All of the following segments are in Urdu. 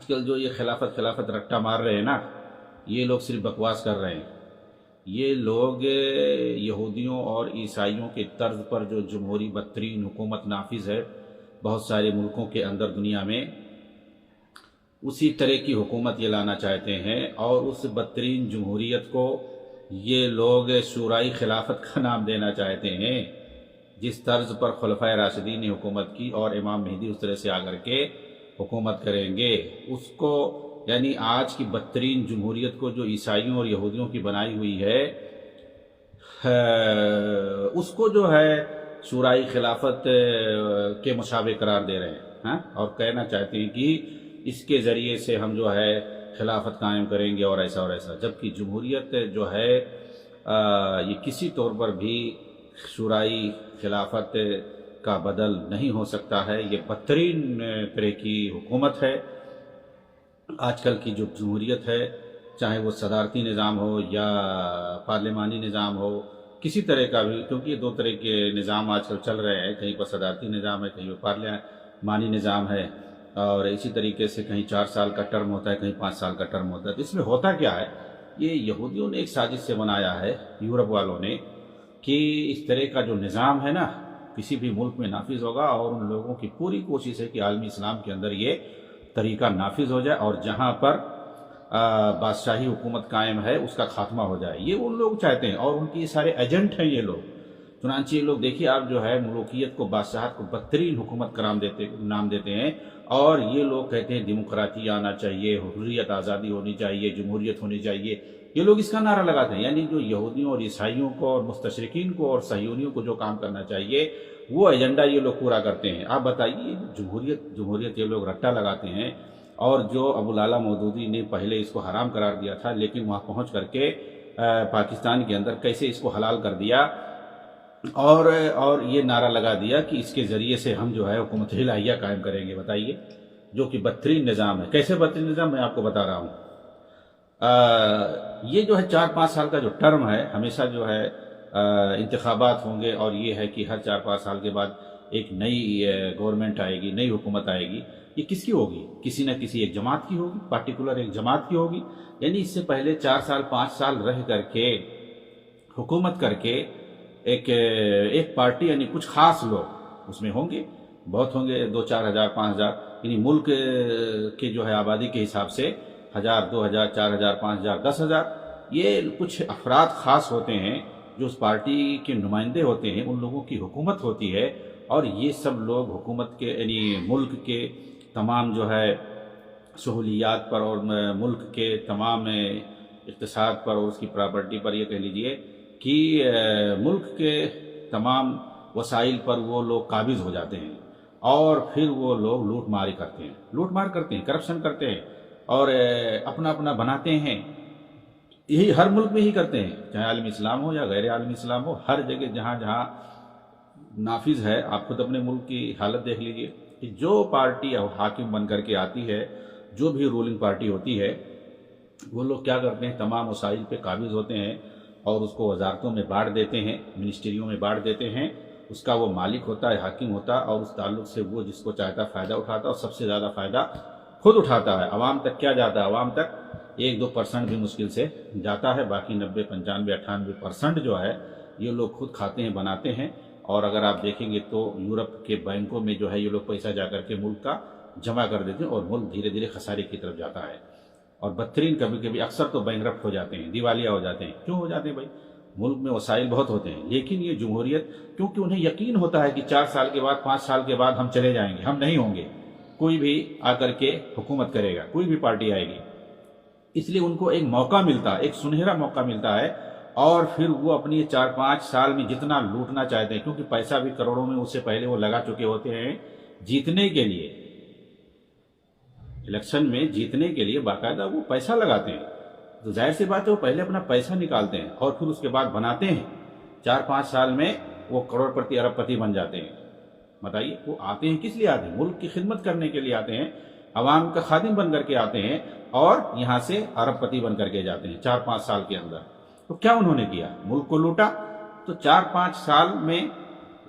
کل جو یہ خلافت رٹا مار رہے ہیں نا، یہ لوگ صرف بکواس کر رہے ہیں۔ یہ لوگ یہودیوں اور عیسائیوں کے طرز پر جو جمہوری بدترین حکومت نافذ ہے بہت سارے ملکوں کے اندر دنیا میں، اسی طرح کی حکومت یہ لانا چاہتے ہیں، اور اس بدترین جمہوریت کو یہ لوگ شورائی خلافت کا نام دینا چاہتے ہیں۔ جس طرز پر خلفائے راشدین نے حکومت کی اور امام مہدی اس طرح سے آ کر کے حکومت کریں گے، اس کو یعنی آج کی بدترین جمہوریت کو جو عیسائیوں اور یہودیوں کی بنائی ہوئی ہے، اس کو جو ہے شورائی خلافت کے مشابہ قرار دے رہے ہیں، اور کہنا چاہتے ہیں کہ اس کے ذریعے سے ہم جو ہے خلافت قائم کریں گے اور ایسا اور ایسا، جبکہ جمہوریت جو ہے یہ کسی طور پر بھی شورائی خلافت کا بدل نہیں ہو سکتا ہے۔ یہ بدترین طرح کی حکومت ہے۔ آج کل کی جو جمہوریت ہے، چاہے وہ صدارتی نظام ہو یا پارلیمانی نظام ہو، کسی طرح کا بھی، کیونکہ یہ دو طرح کے نظام آج کل چل رہے ہیں، کہیں پر صدارتی نظام ہے، کہیں پر پارلیمانی نظام ہے، اور اسی طریقے سے کہیں 4 سال کا ٹرم ہوتا ہے، کہیں 5 سال کا ٹرم ہوتا ہے۔ تو اس میں ہوتا کیا ہے، یہ یہودیوں نے ایک سازش سے بنایا ہے، یورپ والوں نے، کہ اس طرح کا جو نظام ہے نا کسی بھی ملک میں نافذ ہوگا، اور ان لوگوں کی پوری کوشش ہے کہ عالمی اسلام کے اندر یہ طریقہ نافذ ہو جائے، اور جہاں پر بادشاہی حکومت قائم ہے اس کا خاتمہ ہو جائے۔ یہ ان لوگ چاہتے ہیں، اور ان کی سارے ایجنٹ ہیں یہ لوگ۔ چنانچہ یہ لوگ دیکھیے آپ جو ہے ملوکیت کو، بادشاہت کو بدترین حکومت کا نام دیتے ہیں، اور یہ لوگ کہتے ہیں ڈیموکراطی آنا چاہیے، حریت آزادی ہونی چاہیے، جمہوریت ہونی چاہیے۔ یہ لوگ اس کا نعرہ لگاتے ہیں، یعنی جو یہودیوں اور عیسائیوں کو اور مستشرقین کو اور صہیونیوں کو جو کام کرنا چاہیے وہ ایجنڈا یہ لوگ پورا کرتے ہیں۔ آپ بتائیے، جمہوریت یہ لوگ رٹا لگاتے ہیں، اور جو ابو العلا مودودی نے پہلے اس کو حرام قرار دیا تھا، لیکن وہاں پہنچ کر کے پاکستان کے اندر کیسے اس کو حلال کر دیا، اور یہ نعرہ لگا دیا کہ اس کے ذریعے سے ہم جو ہے حکومت الہیہ قائم کریں گے۔ بتائیے، جو کہ بدترین نظام ہے۔ کیسے بدترین نظام، میں آپ کو بتا رہا ہوں۔ یہ جو ہے 4-5 سال کا جو ٹرم ہے، ہمیشہ جو ہے انتخابات ہوں گے، اور یہ ہے کہ ہر 4-5 سال کے بعد ایک نئی گورنمنٹ آئے گی، نئی حکومت آئے گی۔ یہ کس کی ہوگی؟ کسی نہ کسی ایک جماعت کی ہوگی، پارٹیکولر ایک جماعت کی ہوگی۔ یعنی اس سے پہلے 4 سال 5 سال رہ کر کے حکومت کر کے ایک پارٹی، یعنی کچھ خاص لوگ اس میں ہوں گے، بہت ہوں گے، 2-4 ہزار 5 ہزار، یعنی ملک کے جو ہے آبادی کے حساب سے 1000 2000 4000 5000 10,000، یہ کچھ افراد خاص ہوتے ہیں جو اس پارٹی کے نمائندے ہوتے ہیں، ان لوگوں کی حکومت ہوتی ہے، اور یہ سب لوگ حکومت کے، یعنی ملک کے تمام جو ہے سہولیات پر، اور ملک کے تمام اقتصاد پر اور اس کی پراپرٹی پر، یہ کہہ لیجئے کہ ملک کے تمام وسائل پر وہ لوگ قابض ہو جاتے ہیں، اور پھر وہ لوگ لوٹ مار کرتے ہیں، کرپشن کرتے ہیں، اور اپنا اپنا بناتے ہیں۔ یہی ہر ملک میں ہی کرتے ہیں، چاہے عالمی اسلام ہو یا غیر عالمی اسلام ہو، ہر جگہ جہاں جہاں نافذ ہے۔ آپ خود اپنے ملک کی حالت دیکھ لیجئے کہ جو پارٹی حاکم بن کر کے آتی ہے، جو بھی رولنگ پارٹی ہوتی ہے، وہ لوگ کیا کرتے ہیں، تمام وسائل پہ قابض ہوتے ہیں، اور اس کو وزارتوں میں بانٹ دیتے ہیں، منسٹریوں میں بانٹ دیتے ہیں۔ اس کا وہ مالک ہوتا ہے، حاکم ہوتا ہے، اور اس تعلق سے وہ جس کو چاہتا فائدہ اٹھاتا ہے، اور سب سے زیادہ فائدہ خود اٹھاتا ہے۔ عوام تک کیا جاتا ہے؟ عوام تک 1-2% بھی مشکل سے جاتا ہے، باقی 90 95 98% جو ہے یہ لوگ خود کھاتے ہیں، بناتے ہیں۔ اور اگر آپ دیکھیں گے تو یورپ کے بینکوں میں جو ہے یہ لوگ پیسہ جا کر کے ملک کا جمع کر دیتے ہیں، اور ملک دھیرے دھیرے خسارے کی طرف جاتا ہے، اور بدترین کبھی کبھی اکثر تو بینکرپٹ ہو جاتے ہیں، دیوالیہ ہو جاتے ہیں۔ کیوں ہو جاتے ہیں بھائی؟ ملک میں وسائل بہت ہوتے ہیں، لیکن یہ جمہوریت، کیونکہ انہیں یقین ہوتا ہے کہ 4 سال کے بعد 5 سال کے بعد ہم چلے جائیں گے، ہم نہیں ہوں گے، کوئی بھی آ کر کے حکومت کرے گا، کوئی بھی پارٹی آئے گی، اس لیے ان کو ایک موقع ملتا ہے، ایک سنہرا موقع ملتا ہے، اور پھر وہ اپنی 4-5 سال میں جتنا لوٹنا چاہتے ہیں، کیونکہ پیسہ بھی کروڑوں میں اس سے پہلے وہ لگا چکے ہوتے ہیں جیتنے کے لیے، الیکشن میں جیتنے کے لیے باقاعدہ وہ پیسہ لگاتے ہیں۔ تو ظاہر سی بات ہے وہ پہلے اپنا پیسہ نکالتے ہیں، اور پھر اس کے بعد بناتے ہیں۔ 4-5 سال میں وہ کروڑ پتی ارب پتی بن جاتے ہیں۔ بتائیے، وہ آتے ہیں کس لیے آتے ہیں؟ ملک کی خدمت کرنے کے لیے آتے ہیں، عوام کا خادم بن کر کے آتے ہیں، اور یہاں سے ارب پتی بن کر کے جاتے ہیں 4-5 سال کے اندر۔ تو کیا انہوں نے کیا؟ ملک کو لوٹا۔ تو 4-5 سال میں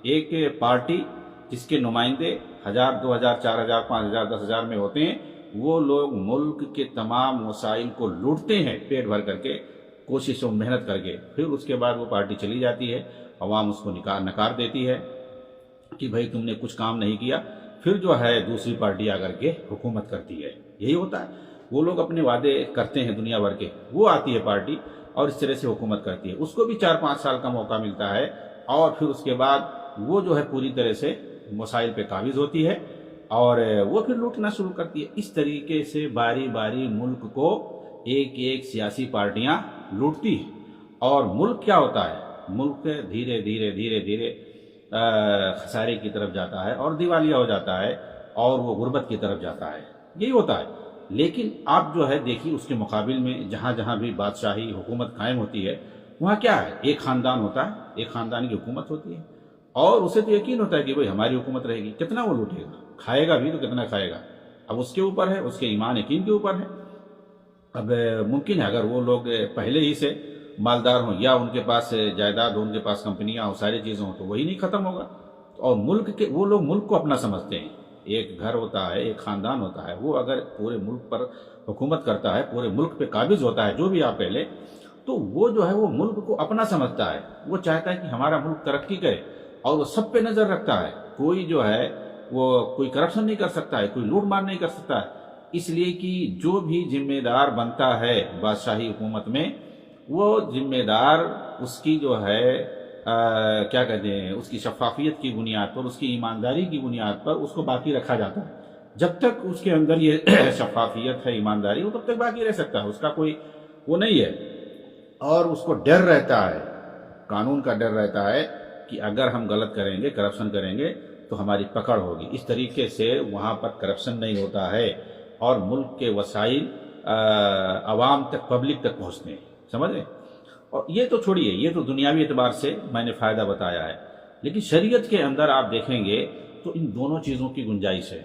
ایک پارٹی جس کے نمائندے 1000 2000 4000 5000 10,000 میں ہوتے ہیں، وہ لوگ ملک کے تمام وسائل کو لوٹتے ہیں پیٹ بھر کر کے، کوشش و محنت کر کے، پھر اس کے بعد وہ پارٹی چلی جاتی ہے، عوام اس کو نکار دیتی ہے کہ بھائی تم نے کچھ کام نہیں کیا، پھر جو ہے دوسری پارٹی آ کر کے حکومت کرتی ہے۔ یہی ہوتا ہے، وہ لوگ اپنے وعدے کرتے ہیں دنیا بھر کے، وہ آتی ہے پارٹی اور اس طرح سے حکومت کرتی ہے، اس کو بھی 4-5 سال کا موقع ملتا ہے، اور پھر اس کے بعد وہ جو ہے پوری طرح سے مسائل پہ قابض ہوتی ہے اور وہ پھر لوٹنا شروع کرتی ہے۔ اس طریقے سے باری باری ملک کو ایک ایک سیاسی پارٹیاں لوٹتی ہیں، اور ملک کیا ہوتا ہے؟ ملک دھیرے دھیرے دھیرے دھیرے خسارے کی طرف جاتا ہے اور دیوالیہ ہو جاتا ہے، اور وہ غربت کی طرف جاتا ہے، یہی ہوتا ہے۔ لیکن آپ جو ہے دیکھیے اس کے مقابل میں جہاں جہاں بھی بادشاہی حکومت قائم ہوتی ہے، وہاں کیا ہے؟ ایک خاندان ہوتا ہے، ایک خاندان کی حکومت ہوتی ہے، اور اسے تو یقین ہوتا ہے کہ بھئی ہماری حکومت رہے گی۔ کتنا وہ لوٹے گا؟ کھائے گا بھی تو کتنا کھائے گا؟ اب اس کے اوپر ہے، اس کے ایمان یقین کے اوپر ہے۔ اب ممکن ہے اگر وہ لوگ پہلے ہی سے مالدار ہوں، یا ان کے پاس جائیداد ہو، ان کے پاس کمپنیاں ہوں، ساری چیزیں ہوں، تو وہی نہیں ختم ہوگا۔ اور وہ لوگ ملک کو اپنا سمجھتے ہیں۔ ایک گھر ہوتا ہے، ایک خاندان ہوتا ہے، وہ اگر پورے ملک پر حکومت کرتا ہے، پورے ملک پہ قابض ہوتا ہے، جو بھی آپ کہہ لیں، تو وہ جو ہے وہ ملک کو اپنا سمجھتا ہے۔ وہ چاہتا ہے کہ ہمارا ملک ترقی کرے، اور وہ سب پہ نظر رکھتا ہے۔ کوئی جو ہے وہ کوئی کرپشن نہیں کر سکتا ہے، کوئی لوٹ مار نہیں کر سکتا ہے، اس لیے کہ جو بھی ذمہ دار بنتا ہے بادشاہی حکومت میں، وہ ذمہ دار اس کی جو ہے کیا کہتے ہیں، اس کی شفافیت کی بنیاد پر، اس کی ایمانداری کی بنیاد پر اس کو باقی رکھا جاتا ہے۔ جب تک اس کے اندر یہ شفافیت ہے، ایمانداری، وہ تب تک باقی رہ سکتا ہے، اس کا کوئی وہ نہیں ہے۔ اور اس کو ڈر رہتا ہے، قانون کا ڈر رہتا ہے کہ اگر ہم غلط کریں گے، کرپشن کریں گے، تو ہماری پکڑ ہوگی۔ اس طریقے سے وہاں پر کرپشن نہیں ہوتا ہے، اور ملک کے وسائل عوام تک، پبلک تک پہنچتے ہیں، سمجھیں؟ اور یہ تو چھوڑیے، یہ تو دنیاوی اعتبار سے میں نے فائدہ بتایا ہے، لیکن شریعت کے اندر آپ دیکھیں گے تو ان دونوں چیزوں کی گنجائش ہے۔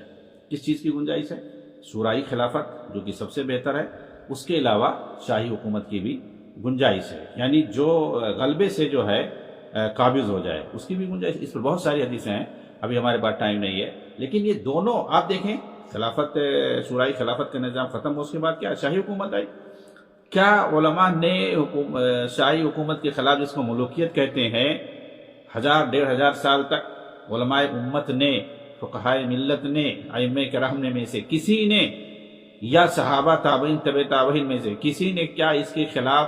کس چیز کی گنجائش ہے؟ شورائی خلافت، جو کہ سب سے بہتر ہے، اس کے علاوہ شاہی حکومت کی بھی گنجائش ہے، یعنی جو غلبے سے جو ہے قابض ہو جائے، اس کی بھی گنجائش۔ اس پر بہت ساری حدیثیں ہیں، ابھی ہمارے پاس ٹائم نہیں ہے، لیکن یہ دونوں آپ دیکھیں، خلافت، شورائی خلافت کا نظام ختم ہو، اس کے بعد کیا شاہی حکومت آئی۔ کیا علماء نے شاہی حکومت کے خلاف، جس کو ملوکیت کہتے ہیں، 1000-1500 سال تک علماء امت نے، فقہائے ملت نے، ائمہ کرام نے میں سے کسی نے، یا صحابہ تابعین تبع تابعین میں سے کسی نے کیا اس کے خلاف،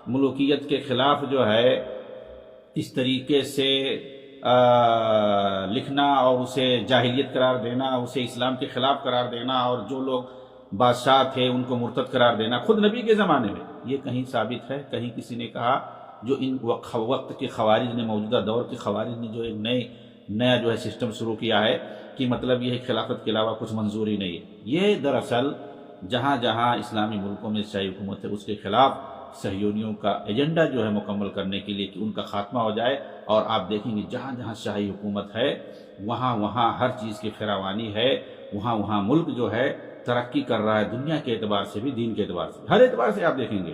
ملوکیت کے خلاف جو ہے اس طریقے سے لکھنا اور اسے جاہلیت قرار دینا، اسے اسلام کے خلاف قرار دینا، اور جو لوگ بادشاہ تھے ان کو مرتد قرار دینا، خود نبی کے زمانے میں؟ یہ کہیں ثابت ہے؟ کہیں کسی نے کہا؟ جو ان وقت کے خوارج نے، موجودہ دور کے خوارج نے جو ایک نیا جو ہے سسٹم شروع کیا ہے کہ مطلب یہ ہے خلافت کے علاوہ کچھ منظور ہی نہیں ہے۔ یہ دراصل جہاں جہاں اسلامی ملکوں میں شاہی حکومت ہے، اس کے خلاف صہیونیوں کا ایجنڈا جو ہے مکمل کرنے کے لیے کہ ان کا خاتمہ ہو جائے۔ اور آپ دیکھیں گے جہاں جہاں شاہی حکومت ہے، وہاں وہاں ہر چیز کی فراوانی ہے، وہاں وہاں ملک جو ہے ترقی کر رہا ہے، دنیا کے اعتبار سے بھی، دین کے اعتبار سے، ہر اعتبار سے آپ دیکھیں گے۔